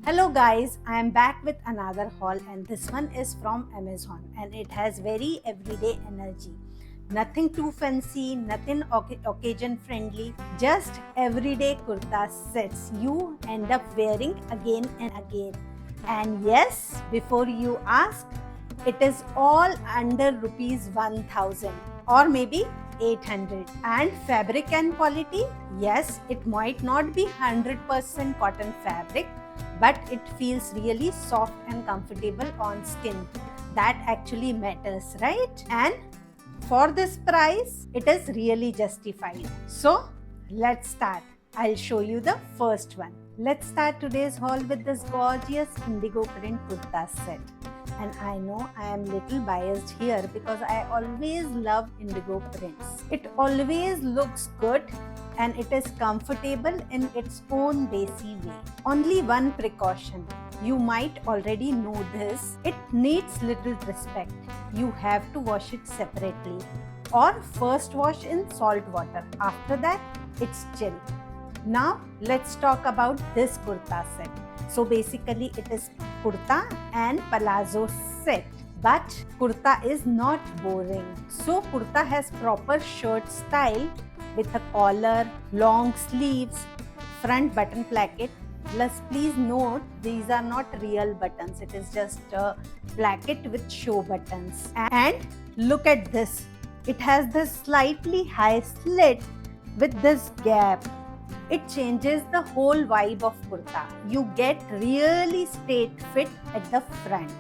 Hello guys, I am back with another haul and this one is from Amazon and it has very everyday energy. Nothing too fancy, nothing occasion friendly, just everyday kurta sets you end up wearing again and again. And yes, before you ask, it is all under rupees 1000 or maybe 800. And fabric and quality, yes, it might not be 100% cotton fabric, but it feels really soft and comfortable on skin. That actually matters, right? And for this price, it is really justified. So let's start. I'll show you the first one. Let's start today's haul with this gorgeous indigo print kurta set. And I know I am little biased here because I always love indigo prints. It always looks good and it is comfortable in its own desi way. Only one precaution. You might already know this. It needs little respect. You have to wash it separately or first wash in salt water. After that, it's chill. Now let's talk about this kurta set. So basically it is kurta and palazzo set. But kurta is not boring. So kurta has proper shirt style with a collar, long sleeves, front button placket. Plus please note these are not real buttons. It is just a placket with show buttons. And look at this. It has this slightly high slit with this gap. It changes the whole vibe of kurta. You get really straight fit at the front.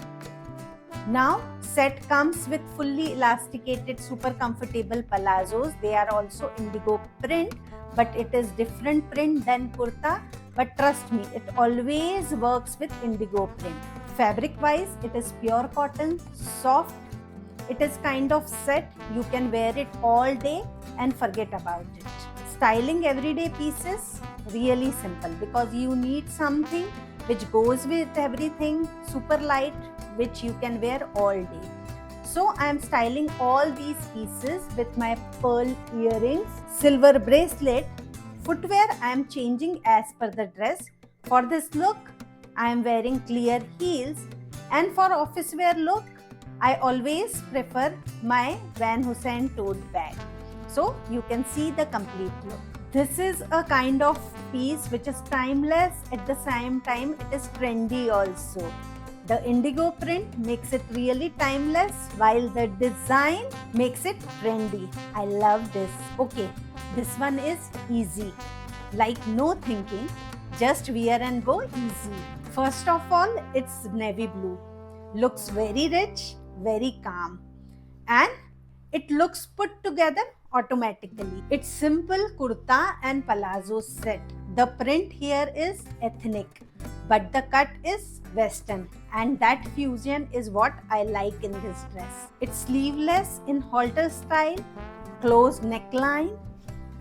Now set comes with fully elasticated super comfortable palazzos. They are also indigo print, but it is different print than kurta. But trust me, it always works with indigo print. Fabric wise, it is pure cotton, soft. It is kind of set. You can wear it all day and forget about it. Styling everyday pieces, really simple because you need something which goes with everything, super light, which you can wear all day. So I am styling all these pieces with my pearl earrings, silver bracelet. Footwear I am changing as per the dress. For this look, I am wearing clear heels, and for office wear look, I always prefer my Van Heusen tote bag. So you can see the complete look. This is a kind of piece which is timeless, at the same time it is trendy also. The indigo print makes it really timeless while the design makes it trendy. I love this. Okay, this one is easy. Like no thinking, just wear and go easy. First of all, it's navy blue. Looks very rich, very calm. And it looks put together automatically. It's simple kurta and palazzo set. The print here is ethnic, but the cut is western, and that fusion is what I like in this dress. It's sleeveless in halter style, closed neckline.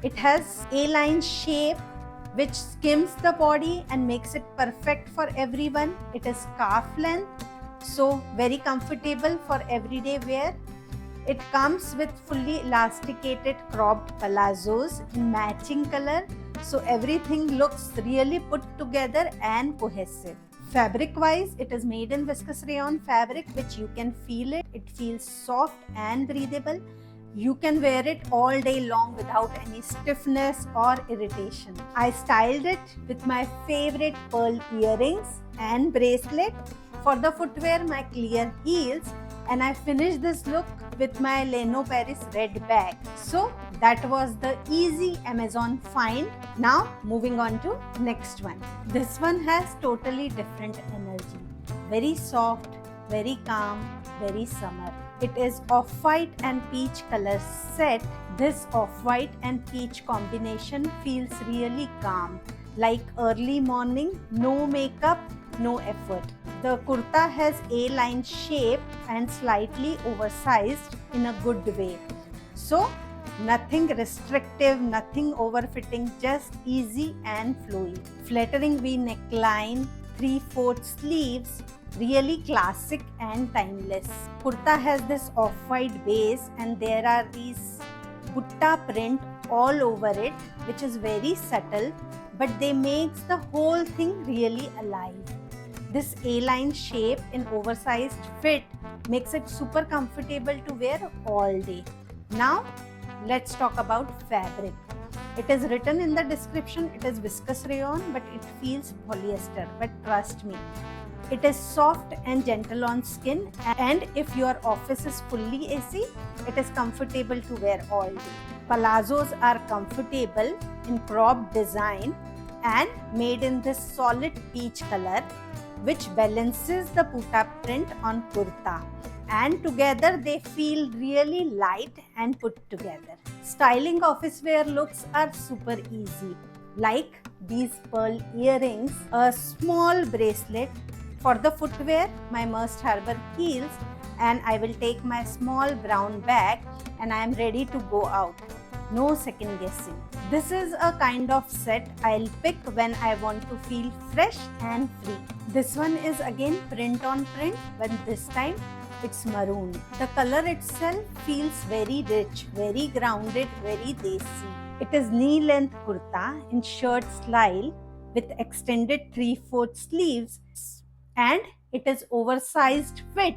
It has A-line shape which skims the body and makes it perfect for everyone. It is calf length, so very comfortable for everyday wear. It comes with fully elasticated cropped palazzos in matching color, so everything looks really put together and cohesive. Fabric wise, it is made in viscose rayon fabric, which you can feel it. It feels soft and breathable. You can wear it all day long without any stiffness or irritation. I styled it with my favorite pearl earrings and bracelet. For the footwear, my clear heels, and I finished this look with my Leno Paris red bag. So that was the easy Amazon find. Now moving on to next one. This one has totally different energy. Very soft, very calm, very summer. It is off-white and peach color set. This off-white and peach combination feels really calm. Like early morning, no makeup, no effort. The kurta has A-line shape and slightly oversized in a good way. So nothing restrictive, nothing overfitting, just easy and flowy. Flattering V neckline, 3/4 sleeves, really classic and timeless. Kurta has this off-white base and there are these butta print all over it, which is very subtle, but they makes the whole thing really alive. This A-line shape in oversized fit makes it super comfortable to wear all day. Now let's talk about fabric. It is written in the description it is viscose rayon, but it feels polyester. But trust me, it is soft and gentle on skin, and if your office is fully AC, it is comfortable to wear all day. Palazzos are comfortable in cropped design and made in this solid peach color, which balances the puta print on kurta, and together they feel really light and put together. Styling office wear looks are super easy, like these pearl earrings, a small bracelet. For the footwear, my Must Harbor heels, and I will take my small brown bag and I am ready to go out. No second guessing. This is a kind of set I'll pick when I want to feel fresh and free. This one is again print on print, but this time it's maroon. The color itself feels very rich, very grounded, very desi. It is knee-length kurta in shirt style with extended 3/4 sleeves, and it is oversized fit,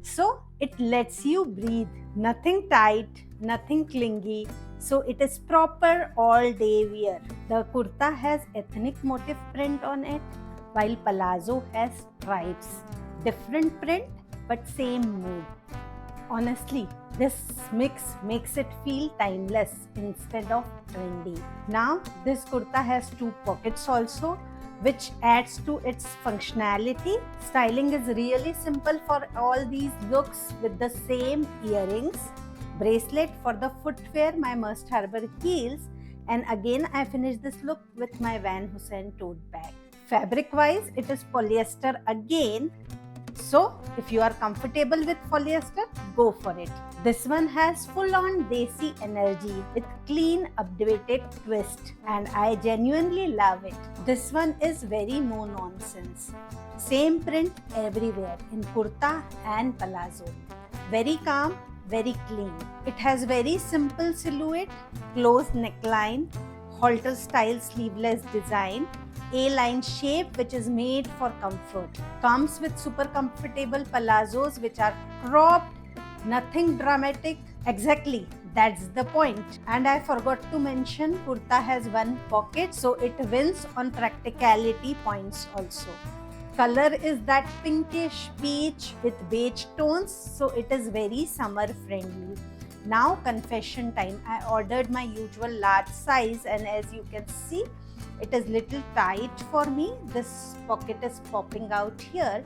so it lets you breathe. Nothing tight, nothing clingy, so it is proper all day wear. The kurta has ethnic motif print on it, while palazzo has stripes. Different print but same mood. Honestly, this mix makes it feel timeless instead of trendy. Now this kurta has 2 pockets also, which adds to its functionality. Styling is really simple for all these looks with the same earrings, bracelet. For the footwear, my Must Harbor heels, and again I finished this look with my Van Heusen tote bag. Fabric wise, it is polyester again, so if you are comfortable with polyester, go for it. This one has full-on desi energy with clean updated twist, and I genuinely love it. This one is very no nonsense. Same print everywhere in kurta and palazzo. Very calm, very clean. It has very simple silhouette, closed neckline, halter style sleeveless design, A-line shape which is made for comfort. Comes with super comfortable palazzos which are cropped, nothing dramatic. Exactly, that's the point. And I forgot to mention, kurta has 1 pocket, so it wins on practicality points also. Color is that pinkish peach with beige tones, so it is very summer friendly. Now confession time. I ordered my usual large size, and as you can see, it is little tight for me. This pocket is popping out here,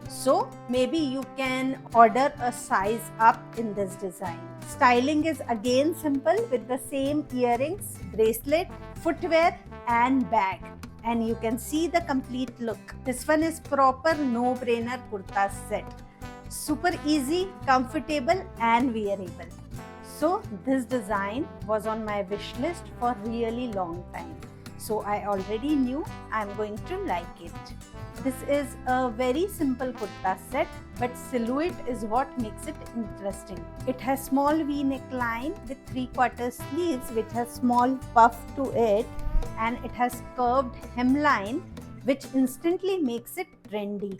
so maybe you can order a size up in this design. Styling is again simple with the same earrings, bracelet, footwear and bag, and you can see the complete look. This one is proper no-brainer kurta set. Super easy, comfortable and wearable. So this design was on my wish list for really long time. So I already knew I'm going to like it. This is a very simple kurta set, but silhouette is what makes it interesting. It has small V neckline with 3/4 sleeves which has small puff to it, and it has curved hemline which instantly makes it trendy.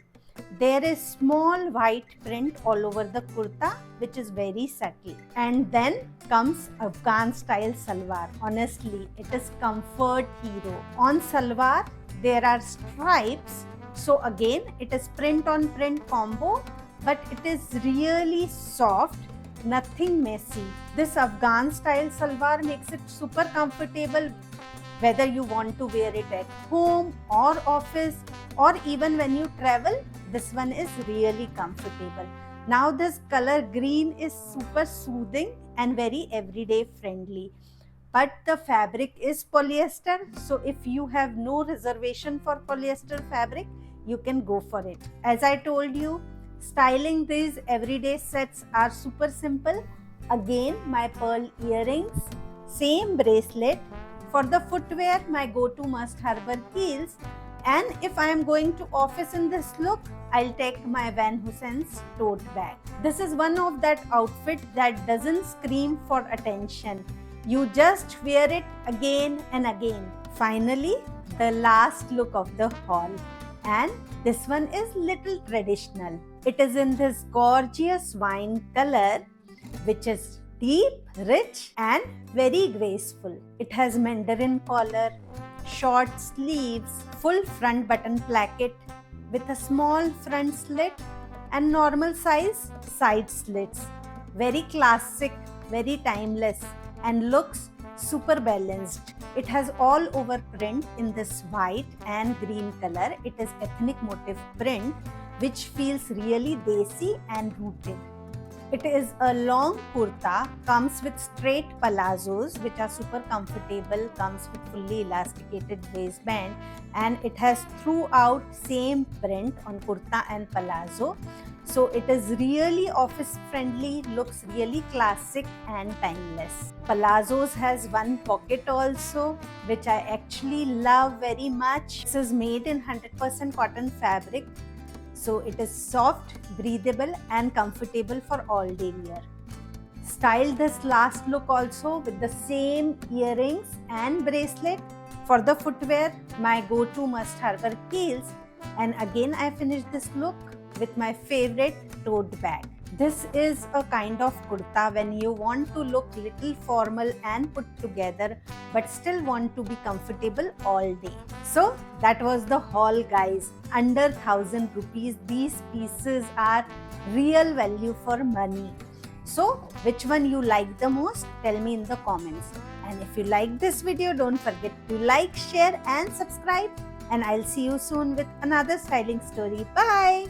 There is small white print all over the kurta which is very subtle. And then comes Afghan style salwar. Honestly, it is comfort hero. On salwar, there are stripes. So again, it is print on print combo, but it is really soft, nothing messy. This Afghan style salwar makes it super comfortable whether you want to wear it at home or office or even when you travel. This one is really comfortable. Now this color green is super soothing and very everyday friendly. But the fabric is polyester, so if you have no reservation for polyester fabric, you can go for it. As I told you, styling these everyday sets are super simple. Again, my pearl earrings, same bracelet. For the footwear, my go-to Must Harbor heels. And if I am going to office in this look, I'll take my Van Heusen's tote bag. This is one of that outfit that doesn't scream for attention. You just wear it again and again. Finally, the last look of the haul. and this one is little traditional. It is in this gorgeous wine color, which is deep, rich and very graceful. It has mandarin collar, short sleeves, full front button placket with a small front slit and normal size side slits. Very classic, very timeless and looks super balanced. It has all over print in this white and green color. It is ethnic motif print which feels really desi and rooted. It is a long kurta, comes with straight palazzos which are super comfortable, comes with fully elasticated waistband, and it has throughout same print on kurta and palazzo. So it is really office friendly, looks really classic and timeless. Palazzos has one pocket also, which I actually love very much. This is made in 100% cotton fabric. So it is soft, breathable and comfortable for all day wear. Styled this last look also with the same earrings and bracelet. For the footwear, my go-to must have are heels, and again I finished this look with my favorite tote bag. This is a kind of kurta when you want to look little formal and put together but still want to be comfortable all day. So that was the haul, guys. Under 1000 rupees, these pieces are real value for money. So which one you like the most? Tell me in the comments. And if you like this video, don't forget to like, share and subscribe. And I'll see you soon with another styling story. Bye!